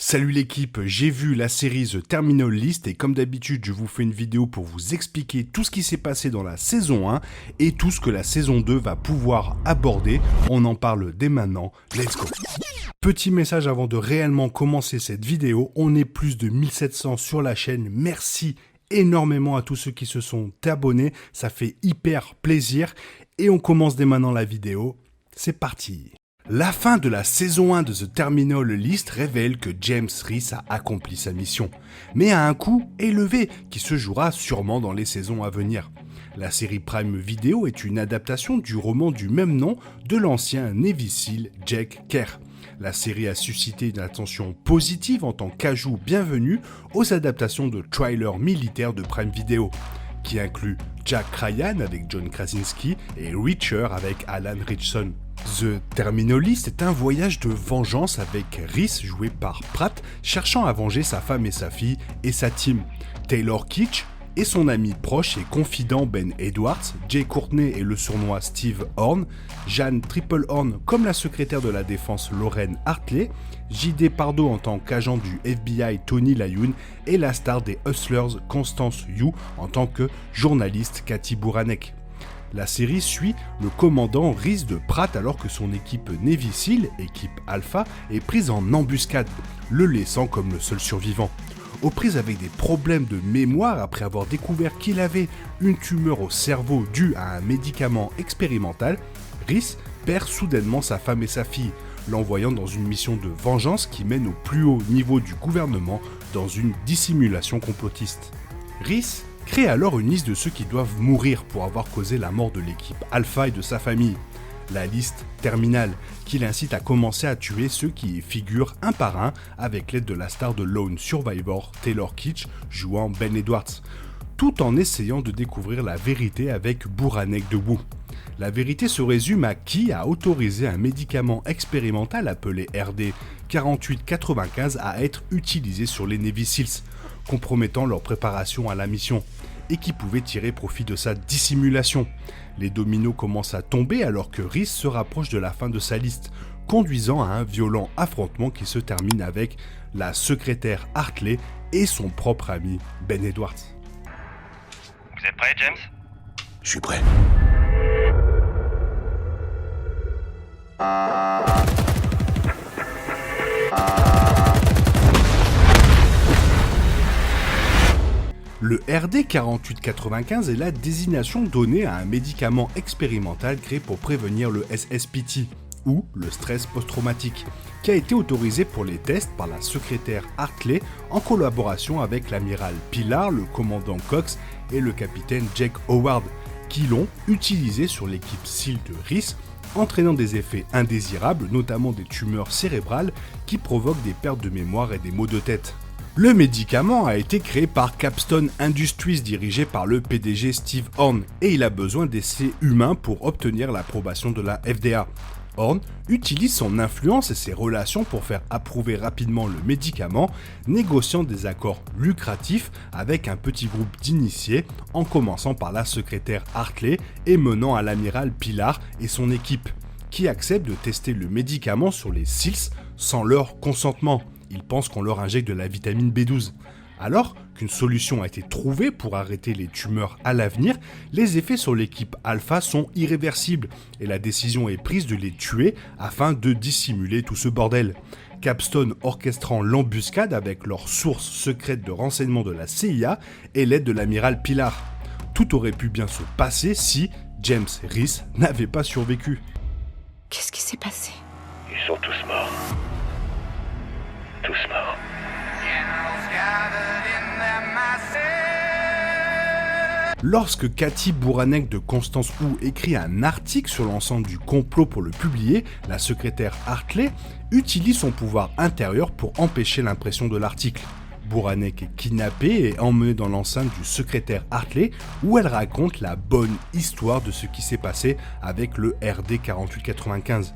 Salut l'équipe, j'ai vu la série The Terminal List et comme d'habitude je vous fais une vidéo pour vous expliquer tout ce qui s'est passé dans la saison 1 et tout ce que la saison 2 va pouvoir aborder. On en parle dès maintenant, let's go. Petit message avant de réellement commencer cette vidéo, on est plus de 1700 sur la chaîne, merci énormément à tous ceux qui se sont abonnés, ça fait hyper plaisir et on commence dès maintenant la vidéo, c'est parti. La fin de la saison 1 de The Terminal List révèle que James Reese a accompli sa mission, mais à un coût élevé qui se jouera sûrement dans les saisons à venir. La série Prime Video est une adaptation du roman du même nom de l'ancien Navy SEAL Jack Kerr. La série a suscité une attention positive en tant qu'ajout bienvenu aux adaptations de trailers militaires de Prime Video, qui inclut Jack Ryan avec John Krasinski et Reacher avec Alan Ritchson. The Terminal List est un voyage de vengeance avec Reese, joué par Pratt, cherchant à venger sa femme et sa fille et sa team. Taylor Kitsch et son ami proche et confident Ben Edwards, Jay Courtney et le sournois Steve Horn, Jeanne Tripplehorn comme la secrétaire de la défense Lorraine Hartley, J.D. Pardo en tant qu'agent du FBI Tony Layun et la star des Hustlers Constance Yu en tant que journaliste Cathy Bouranek. La série suit le commandant Reese de Pratt alors que son équipe Navy SEAL, équipe Alpha, est prise en embuscade, le laissant comme le seul survivant. Aux prises avec des problèmes de mémoire après avoir découvert qu'il avait une tumeur au cerveau due à un médicament expérimental, Reese perd soudainement sa femme et sa fille, l'envoyant dans une mission de vengeance qui mène au plus haut niveau du gouvernement dans une dissimulation complotiste. Reese crée alors une liste de ceux qui doivent mourir pour avoir causé la mort de l'équipe Alpha et de sa famille. La liste terminale, qui l'incite à commencer à tuer ceux qui y figurent un par un avec l'aide de la star de Lone Survivor, Taylor Kitsch, jouant Ben Edwards, tout en essayant de découvrir la vérité avec Bouranek debout. La vérité se résume à qui a autorisé un médicament expérimental appelé RD 4895 à être utilisé sur les Navy SEALs, compromettant leur préparation à la mission, et qui pouvait tirer profit de sa dissimulation. Les dominos commencent à tomber alors que Reese se rapproche de la fin de sa liste, conduisant à un violent affrontement qui se termine avec la secrétaire Hartley et son propre ami Ben Edwards. Vous êtes prêt, James ? Je suis prêt. Le RD 4895 est la désignation donnée à un médicament expérimental créé pour prévenir le SSPT, ou le stress post-traumatique, qui a été autorisé pour les tests par la secrétaire Hartley en collaboration avec l'amiral Pilar, le commandant Cox et le capitaine Jack Howard, qui l'ont utilisé sur l'équipe SEAL de Reese, entraînant des effets indésirables, notamment des tumeurs cérébrales qui provoquent des pertes de mémoire et des maux de tête. Le médicament a été créé par Capstone Industries dirigé par le PDG Steve Horn et il a besoin d'essais humains pour obtenir l'approbation de la FDA. Horn utilise son influence et ses relations pour faire approuver rapidement le médicament, négociant des accords lucratifs avec un petit groupe d'initiés, en commençant par la secrétaire Hartley et menant à l'amiral Pilar et son équipe, qui acceptent de tester le médicament sur les SEALs sans leur consentement. Ils pensent qu'on leur injecte de la vitamine B12. Alors qu'une solution a été trouvée pour arrêter les tumeurs à l'avenir, les effets sur l'équipe Alpha sont irréversibles et la décision est prise de les tuer afin de dissimuler tout ce bordel. Capstone orchestrant l'embuscade avec leur source secrète de renseignement de la CIA et l'aide de l'amiral Pilar. Tout aurait pu bien se passer si James Reese n'avait pas survécu. Qu'est-ce qui s'est passé ? Ils sont tous morts. Tous morts. Lorsque Cathy Bouranek de Constance Wu écrit un article sur l'ensemble du complot pour le publier, la secrétaire Hartley utilise son pouvoir intérieur pour empêcher l'impression de l'article. Bouranek est kidnappée et emmenée dans l'enceinte du secrétaire Hartley où elle raconte la bonne histoire de ce qui s'est passé avec le RD 4895.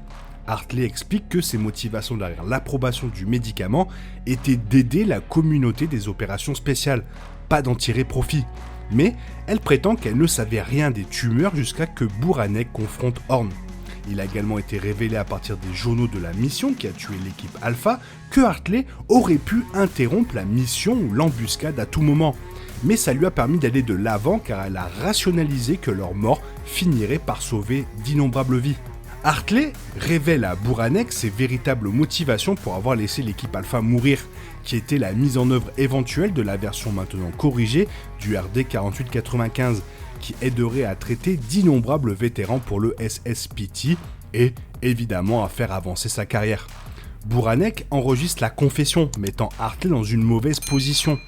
Hartley explique que ses motivations derrière l'approbation du médicament étaient d'aider la communauté des opérations spéciales, pas d'en tirer profit. Mais elle prétend qu'elle ne savait rien des tumeurs jusqu'à que Bouranek confronte Horn. Il a également été révélé à partir des journaux de la mission qui a tué l'équipe Alpha que Hartley aurait pu interrompre la mission ou l'embuscade à tout moment. Mais ça lui a permis d'aller de l'avant car elle a rationalisé que leur mort finirait par sauver d'innombrables vies. Hartley révèle à Buranek ses véritables motivations pour avoir laissé l'équipe Alpha mourir, qui était la mise en œuvre éventuelle de la version maintenant corrigée du RD 4895, qui aiderait à traiter d'innombrables vétérans pour le SSPT et évidemment à faire avancer sa carrière. Buranek enregistre la confession, mettant Hartley dans une mauvaise position.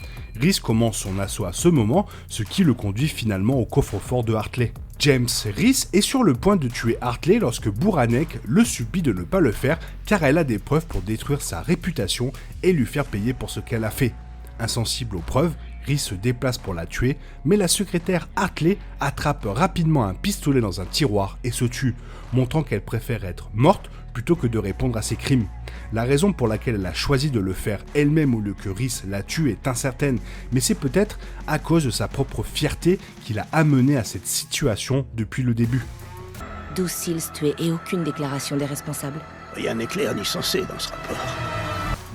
Rhys commence son assaut à ce moment, ce qui le conduit finalement au coffre-fort de Hartley. James Rhys est sur le point de tuer Hartley lorsque Buranek le supplie de ne pas le faire car elle a des preuves pour détruire sa réputation et lui faire payer pour ce qu'elle a fait. Insensible aux preuves, Rhys se déplace pour la tuer, mais la secrétaire Hartley attrape rapidement un pistolet dans un tiroir et se tue, montrant qu'elle préfère être morte plutôt que de répondre à ses crimes. La raison pour laquelle elle a choisi de le faire elle-même au lieu que Rhys la tue est incertaine, mais c'est peut-être à cause de sa propre fierté qui l'a amenée à cette situation depuis le début. 12 Seals tués et aucune déclaration des responsables. Rien n'est clair ni sensé dans ce rapport.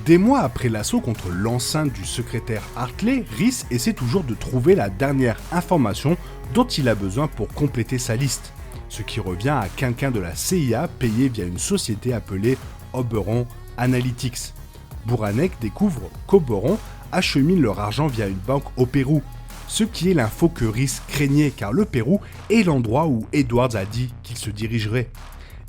Des mois après l'assaut contre l'enceinte du secrétaire Hartley, Rhys essaie toujours de trouver la dernière information dont il a besoin pour compléter sa liste, ce qui revient à quelqu'un de la CIA payé via une société appelée Oberon Analytics. Buranek découvre qu'Oberon achemine leur argent via une banque au Pérou, ce qui est l'info que Rhys craignait car le Pérou est l'endroit où Edwards a dit qu'il se dirigerait.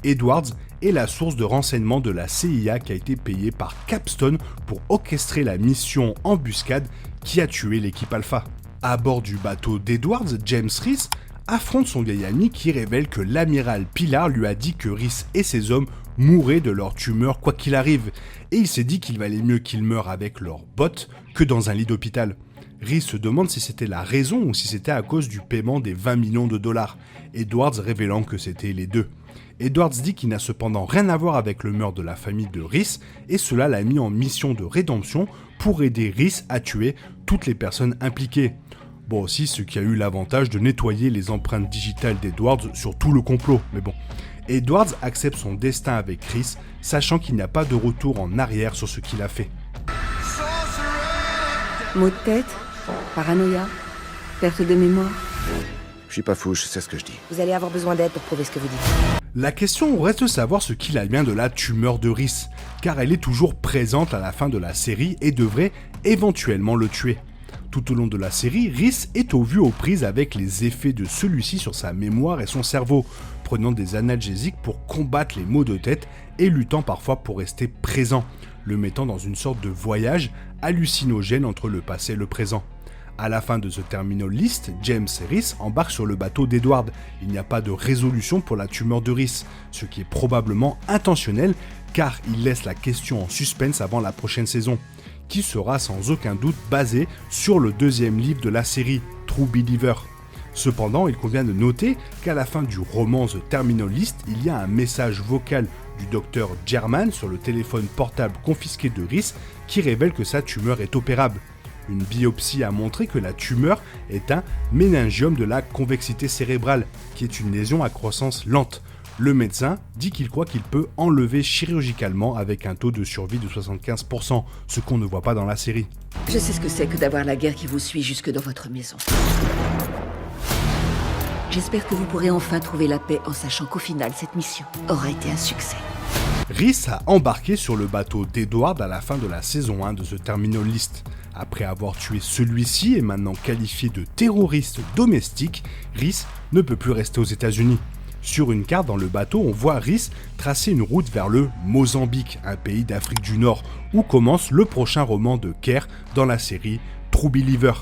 Edwards est la source de renseignement de la CIA qui a été payée par Capstone pour orchestrer la mission embuscade qui a tué l'équipe Alpha. À bord du bateau d'Edwards, James Rhys affronte son vieil ami qui révèle que l'amiral Pilar lui a dit que Rhys et ses hommes mourraient de leur tumeur quoi qu'il arrive, et il s'est dit qu'il valait mieux qu'ils meurent avec leurs bottes que dans un lit d'hôpital. Rhys se demande si c'était la raison ou si c'était à cause du paiement des 20 millions de dollars, Edwards révélant que c'était les deux. Edwards dit qu'il n'a cependant rien à voir avec le meurtre de la famille de Rhys, et cela l'a mis en mission de rédemption pour aider Rhys à tuer toutes les personnes impliquées. Bon aussi, ce qui a eu l'avantage de nettoyer les empreintes digitales d'Edwards sur tout le complot, mais bon. Edwards accepte son destin avec Rhys, sachant qu'il n'y a pas de retour en arrière sur ce qu'il a fait. Maux de tête, paranoïa, perte de mémoire. Je suis pas fou, je sais ce que je dis. Vous allez avoir besoin d'aide pour prouver ce que vous dites. La question reste de savoir ce qu'il a bien de la tumeur de Rhys, car elle est toujours présente à la fin de la série et devrait éventuellement le tuer. Tout au long de la série, Rhys est au vu aux prises avec les effets de celui-ci sur sa mémoire et son cerveau, prenant des analgésiques pour combattre les maux de tête et luttant parfois pour rester présent, le mettant dans une sorte de voyage hallucinogène entre le passé et le présent. À la fin de The Terminal List, James et Rhys embarquent sur le bateau d'Edward. Il n'y a pas de résolution pour la tumeur de Rhys, ce qui est probablement intentionnel car il laisse la question en suspense avant la prochaine saison, qui sera sans aucun doute basée sur le deuxième livre de la série, True Believer. Cependant, il convient de noter qu'à la fin du roman The Terminal List, il y a un message vocal du docteur German sur le téléphone portable confisqué de Rhys qui révèle que sa tumeur est opérable. Une biopsie a montré que la tumeur est un méningiome de la convexité cérébrale, qui est une lésion à croissance lente. Le médecin dit qu'il croit qu'il peut enlever chirurgicalement avec un taux de survie de 75%, ce qu'on ne voit pas dans la série. Je sais ce que c'est que d'avoir la guerre qui vous suit jusque dans votre maison. J'espère que vous pourrez enfin trouver la paix en sachant qu'au final, cette mission aura été un succès. Rhys a embarqué sur le bateau d'Edward à la fin de la saison 1 de The Terminal List. Après avoir tué celui-ci et maintenant qualifié de terroriste domestique, Rhys ne peut plus rester aux États-Unis. Sur une carte dans le bateau, on voit Rhys tracer une route vers le Mozambique, un pays d'Afrique du Nord, où commence le prochain roman de Kerr dans la série True Believer.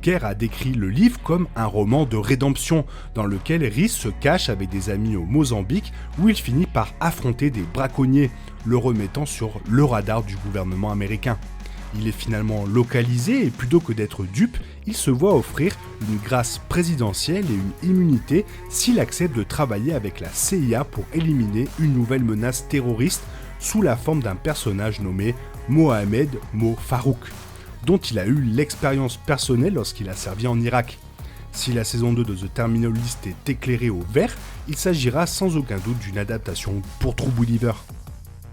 Kerr a décrit le livre comme un roman de rédemption, dans lequel Rhys se cache avec des amis au Mozambique, où il finit par affronter des braconniers, le remettant sur le radar du gouvernement américain. Il est finalement localisé et plutôt que d'être dupe, il se voit offrir une grâce présidentielle et une immunité s'il accepte de travailler avec la CIA pour éliminer une nouvelle menace terroriste sous la forme d'un personnage nommé Mohamed Mo Farouk, dont il a eu l'expérience personnelle lorsqu'il a servi en Irak. Si la saison 2 de The Terminal List est éclairée au vert, il s'agira sans aucun doute d'une adaptation pour True Believer.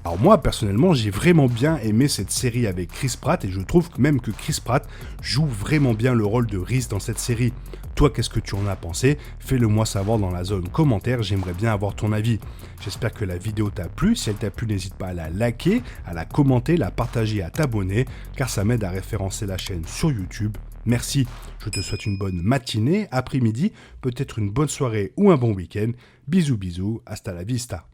Alors moi, personnellement, j'ai vraiment bien aimé cette série avec Chris Pratt et je trouve même que Chris Pratt joue vraiment bien le rôle de Reese dans cette série. Toi, qu'est-ce que tu en as pensé? Fais-le moi savoir dans la zone commentaire, j'aimerais bien avoir ton avis. J'espère que la vidéo t'a plu, si elle t'a plu, n'hésite pas à la liker, à la commenter, la partager, à t'abonner, car ça m'aide à référencer la chaîne sur YouTube. Merci, je te souhaite une bonne matinée, après-midi, peut-être une bonne soirée ou un bon week-end. Bisous bisous, hasta la vista.